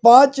5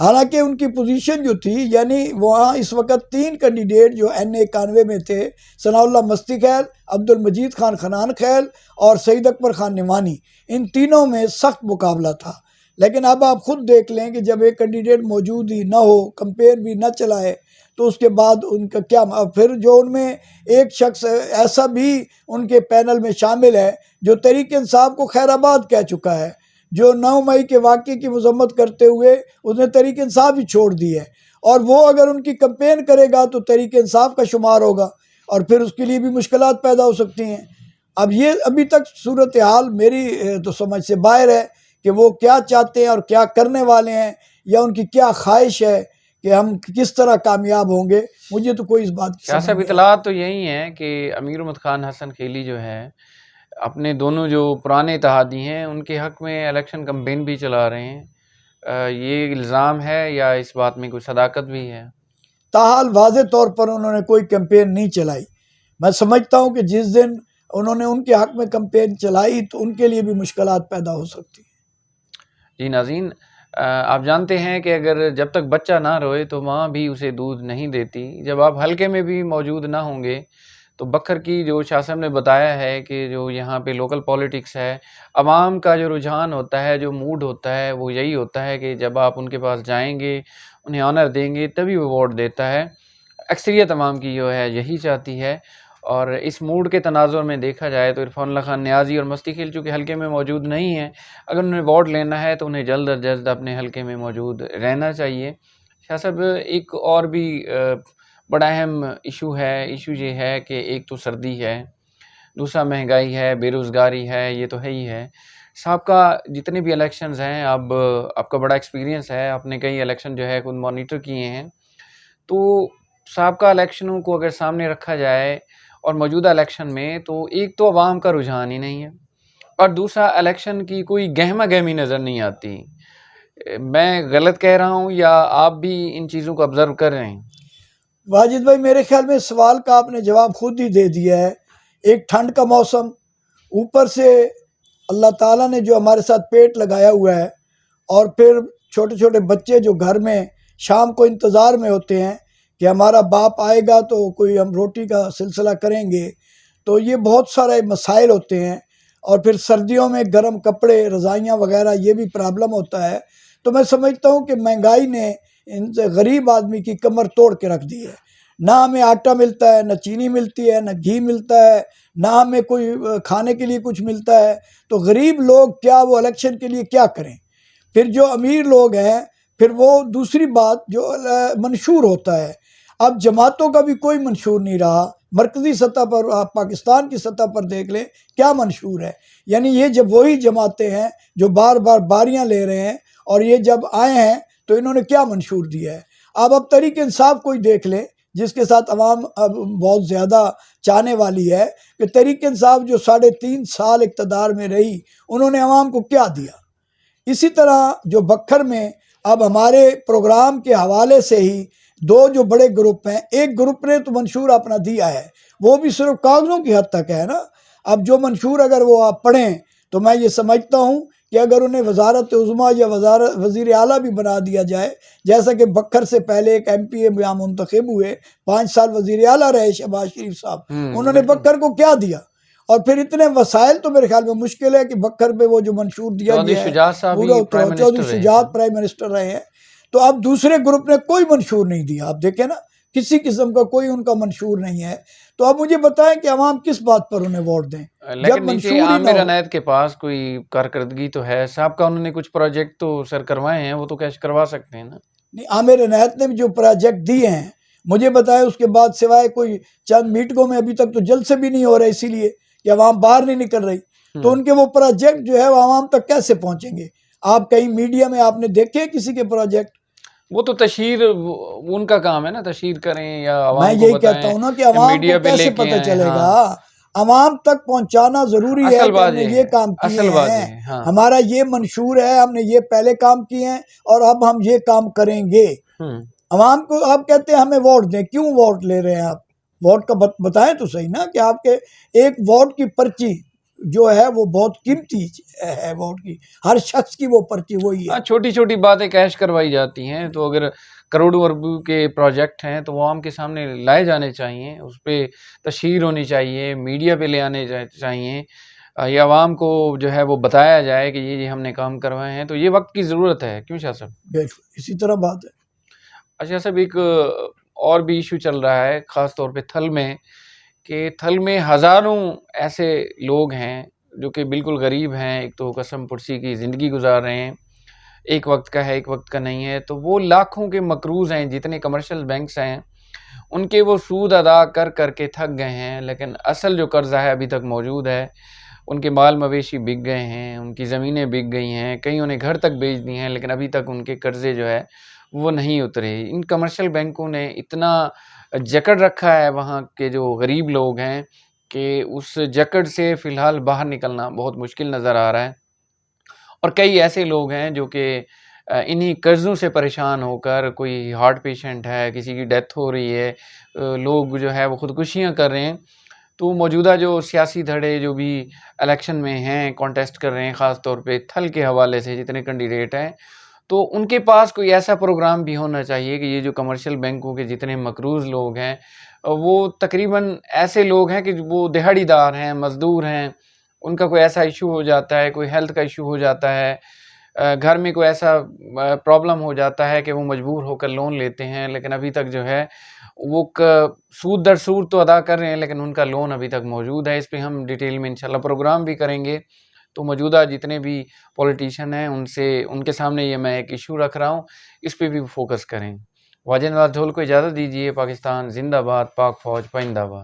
حالانکہ ان کی پوزیشن جو تھی، یعنی وہاں اس وقت 3 کینڈیڈیٹ جو NA91 میں تھے، ثناء اللہ مستی خیل، عبد المجید خان خنان خیل اور سعید اکبر خان نعمانی، ان تینوں میں سخت مقابلہ تھا۔ لیکن اب آپ خود دیکھ لیں کہ جب ایک کینڈیڈیٹ موجود ہی نہ ہو، کمپین بھی نہ چلائے، تو اس کے بعد ان کا کیا، پھر جو ان میں ایک شخص ایسا بھی ان کے پینل میں شامل ہے جو تحریک انصاف کو خیر آباد کہہ چکا ہے، جو 9 مئی کے واقعے کی مذمت کرتے ہوئے اس نے تحریک انصاف ہی چھوڑ دی ہے، اور وہ اگر ان کی کمپین کرے گا تو تحریک انصاف کا شمار ہوگا، اور پھر اس کے لیے بھی مشکلات پیدا ہو سکتی ہیں۔ اب یہ ابھی تک صورتحال میری تو سمجھ سے باہر ہے کہ وہ کیا چاہتے ہیں اور کیا کرنے والے ہیں، یا ان کی کیا خواہش ہے کہ ہم کس طرح کامیاب ہوں گے۔ مجھے تو کوئی اس بات کی شاہ سمجھ صاحب، نہیں آئی۔ اطلاعات تو یہی ہیں کہ امیر احمد خان حسن خیلی جو ہے اپنے دونوں جو پرانے اتحادی ہیں ان کے حق میں الیکشن کمپین بھی چلا رہے ہیں۔ یہ الزام ہے یا اس بات میں کوئی صداقت بھی ہے؟ تاحال واضح طور پر انہوں نے کوئی کمپین نہیں چلائی۔ میں سمجھتا ہوں کہ جس دن انہوں نے ان کے حق میں کمپین چلائی تو ان کے لیے بھی مشکلات پیدا ہو سکتی ہیں۔ جی ناظرین، آپ جانتے ہیں کہ اگر جب تک بچہ نہ روئے تو ماں بھی اسے دودھ نہیں دیتی۔ جب آپ حلقے میں بھی موجود نہ ہوں گے تو بکھر کی جو شاہ صاحب نے بتایا ہے کہ جو یہاں پہ لوکل پولیٹکس ہے، عوام کا جو رجحان ہوتا ہے، جو موڈ ہوتا ہے، وہ یہی ہوتا ہے کہ جب آپ ان کے پاس جائیں گے، انہیں آنر دیں گے، تبھی وہ ووٹ دیتا ہے۔ اکثریت عوام کی جو ہے یہی چاہتی ہے، اور اس موڈ کے تناظر میں دیکھا جائے تو عرفان اللہ خان نیازی اور مستی خیل چونکہ حلقے میں موجود نہیں ہیں، اگر انہیں ووٹ لینا ہے تو انہیں جلد از جلد اپنے حلقے میں موجود رہنا چاہیے۔ شاہ صاحب، ایک اور بھی بڑا اہم ایشو یہ ہے کہ ایک تو سردی ہے، دوسرا مہنگائی ہے، بے روزگاری ہے، یہ تو ہے ہی ہے۔ سابقہ جتنے بھی الیکشنز ہیں، اب آپ کا بڑا ایکسپیرینس ہے، آپ نے کئی الیکشن جو ہے خود مانیٹر کیے ہیں، تو سابقہ الیکشنوں کو اگر سامنے رکھا جائے اور موجودہ الیکشن میں، تو ایک تو عوام کا رجحان ہی نہیں ہے، اور دوسرا الیکشن کی کوئی گہما گہمی نظر نہیں آتی۔ میں غلط کہہ رہا ہوں یا آپ بھی ان چیزوں کو آبزرو کر رہے ہیں؟ واجد بھائی، میرے خیال میں اس سوال کا آپ نے جواب خود ہی دے دیا ہے۔ ایک ٹھنڈ کا موسم، اوپر سے اللہ تعالیٰ نے جو ہمارے ساتھ پیٹ لگایا ہوا ہے، اور پھر چھوٹے چھوٹے بچے جو گھر میں شام کو انتظار میں ہوتے ہیں کہ ہمارا باپ آئے گا تو کوئی ہم روٹی کا سلسلہ کریں گے، تو یہ بہت سارے مسائل ہوتے ہیں، اور پھر سردیوں میں گرم کپڑے، رضائیاں وغیرہ، یہ بھی پرابلم ہوتا ہے۔ تو میں سمجھتا ہوں کہ مہنگائی نے ان سے غریب آدمی کی کمر توڑ کے رکھ دی ہے۔ نہ ہمیں آٹا ملتا ہے، نہ چینی ملتی ہے، نہ گھی ملتا ہے، نہ ہمیں کوئی کھانے کے لیے کچھ ملتا ہے، تو غریب لوگ کیا وہ الیکشن کے لیے کیا کریں؟ پھر جو امیر لوگ ہیں، پھر وہ دوسری بات جو منشور ہوتا ہے، اب جماعتوں کا بھی کوئی منشور نہیں رہا۔ مرکزی سطح پر آپ پاکستان کی سطح پر دیکھ لیں کیا منشور ہے، یعنی یہ جب وہی جماعتیں ہیں جو بار بار باریاں لے رہے ہیں، اور یہ جب آئے ہیں تو انہوں نے کیا منشور دیا ہے۔ اب تحریک انصاف کو ہی دیکھ لیں، جس کے ساتھ عوام اب بہت زیادہ چاہنے والی ہے، کہ تحریک انصاف جو 3.5 سال اقتدار میں رہی، انہوں نے عوام کو کیا دیا۔ اسی طرح جو بکھر میں اب ہمارے پروگرام کے حوالے سے ہی 2 جو بڑے گروپ ہیں، ایک گروپ نے تو منشور اپنا دیا ہے، وہ بھی صرف کاغذوں کی حد تک ہے نا۔ اب جو منشور اگر وہ آپ پڑھیں تو میں یہ سمجھتا ہوں کہ اگر انہیں وزارت عظمیٰ یا وزیر اعلیٰ بھی بنا دیا جائے، جیسا کہ بکھر سے پہلے ایک MP یہاں منتخب ہوئے، 5 سال وزیر اعلیٰ رہے شہباز شریف صاحب، انہوں نے بکھر کو کیا دیا؟ اور پھر اتنے وسائل تو میرے خیال میں مشکل ہے کہ بکھر پہ وہ جو منشور دیا چودھری گیا ہے، شجاعت صاحب پورا بھی پرائم چودھری منسٹر رہے شجاعت ہیں۔ پرائم منسٹر رہے ہیں۔ تو اب دوسرے گروپ نے کوئی منشور نہیں دیا، آپ دیکھیں نا، کسی قسم کا کوئی ان کا منشور نہیں ہے۔ تو اب مجھے بتائیں کہ عوام کس بات پر انہیں ووٹ دیں جب لیکن نیچے منشور ہی نہ عامر ہو؟ عنایت کے پاس کوئی کارکردگی تو ہے صاحب کا، انہوں نے کچھ پروجیکٹ تو سر کروائے ہیں، وہ تو کیش کروا سکتے ہیں نا۔ نہیں، عامر عنایت نے بھی جو پروجیکٹ دیے ہیں، مجھے بتائیں اس کے بعد سوائے کوئی چند میٹنگوں میں ابھی تک تو جلد سے بھی نہیں ہو رہے، اسی لیے کہ عوام باہر نہیں نکل رہی، تو ان کے وہ پروجیکٹ جو ہے وہ عوام تک کیسے پہنچیں گے؟ آپ کہیں میڈیا میں آپ نے دیکھے کسی کے پروجیکٹ؟ وہ تو تشہیر ان کا کام ہے نا، تشہیر کریں یا میں عوام کو یہی کہتا بتائیں ہوں نا کہ یا عوام میڈیا کو پہ لے کیسے کے پتہ آئیں۔ چلے ہاں، گا؟ عوام تک پہنچانا ضروری ہے اصل کہ ہم بات نے یہ یہ ہے، کام کیے اصل بات یہ ہیں، ہے۔ ہاں، ہمارا یہ منشور ہے، ہم نے یہ پہلے کام کیے ہیں، اور اب ہم یہ کام کریں گے۔ عوام کو آپ کہتے ہیں ہمیں ووٹ دیں، کیوں ووٹ لے رہے ہیں آپ؟ ووٹ کا بتائیں تو صحیح نا، کہ آپ کے ایک ووٹ کی پرچی جو ہے وہ بہت قیمتی ہے ووٹ کی، ہر شخص کی وہ پرچی وہی ہے۔ ہاں چھوٹی چھوٹی باتیں کیش کروائی جاتی ہیں، تو اگر کروڑوں اربوں کے پروجیکٹ ہیں تو وہ عوام کے سامنے لائے جانے چاہیے، اس پہ تشہیر ہونی چاہیے، میڈیا پہ لے آنے چاہیے، یہ عوام کو جو ہے وہ بتایا جائے کہ یہ ہم نے کام کروائے ہیں، تو یہ وقت کی ضرورت ہے، کیوں شاہ صاحب؟ بالکل اسی طرح بات ہے۔ اچھا صاحب، ایک اور بھی ایشو چل رہا ہے خاص طور پہ تھل میں، کہ تھل میں ہزاروں ایسے لوگ ہیں جو کہ بالکل غریب ہیں، ایک تو قسم پرسی کی زندگی گزار رہے ہیں، ایک وقت کا ہے ایک وقت کا نہیں ہے، تو وہ لاکھوں کے مقروض ہیں، جتنے کمرشل بینکس ہیں ان کے وہ سود ادا کر کر کے تھک گئے ہیں، لیکن اصل جو قرضہ ہے ابھی تک موجود ہے، ان کے مال مویشی بک گئے ہیں، ان کی زمینیں بک گئی ہیں، کئیوں نے گھر تک بیچ دی ہیں، لیکن ابھی تک ان کے قرضے جو ہے وہ نہیں اترے۔ ان کمرشل بینکوں نے اتنا جکڑ رکھا ہے وہاں کے جو غریب لوگ ہیں کہ اس جکڑ سے فی الحال باہر نکلنا بہت مشکل نظر آ رہا ہے، اور کئی ایسے لوگ ہیں جو کہ انہی قرضوں سے پریشان ہو کر، کوئی ہارٹ پیشنٹ ہے، کسی کی ڈیتھ ہو رہی ہے، لوگ جو ہے وہ خودکشیاں کر رہے ہیں۔ تو موجودہ جو سیاسی دھڑے جو بھی الیکشن میں ہیں، کانٹیسٹ کر رہے ہیں، خاص طور پہ تھل کے حوالے سے جتنے کینڈیڈیٹ ہیں، تو ان کے پاس کوئی ایسا پروگرام بھی ہونا چاہیے کہ یہ جو کمرشل بینکوں کے جتنے مقروض لوگ ہیں، وہ تقریباً ایسے لوگ ہیں کہ وہ دہاڑی دار ہیں، مزدور ہیں، ان کا کوئی ایسا ایشو ہو جاتا ہے، کوئی ہیلتھ کا ایشو ہو جاتا ہے، گھر میں کوئی ایسا پرابلم ہو جاتا ہے کہ وہ مجبور ہو کر لون لیتے ہیں، لیکن ابھی تک جو ہے وہ سود در سود تو ادا کر رہے ہیں، لیکن ان کا لون ابھی تک موجود ہے۔ اس پہ ہم ڈیٹیل میں انشاءاللہ پروگرام بھی کریں گے، تو موجودہ جتنے بھی پولیٹیشین ہیں ان کے سامنے یہ میں ایک ایشو رکھ رہا ہوں، اس پہ بھی فوکس کریں۔ واجد نواز ڈھول کو اجازت دیجیے۔ پاکستان زندہ باد، پاک فوج پائندہ باد۔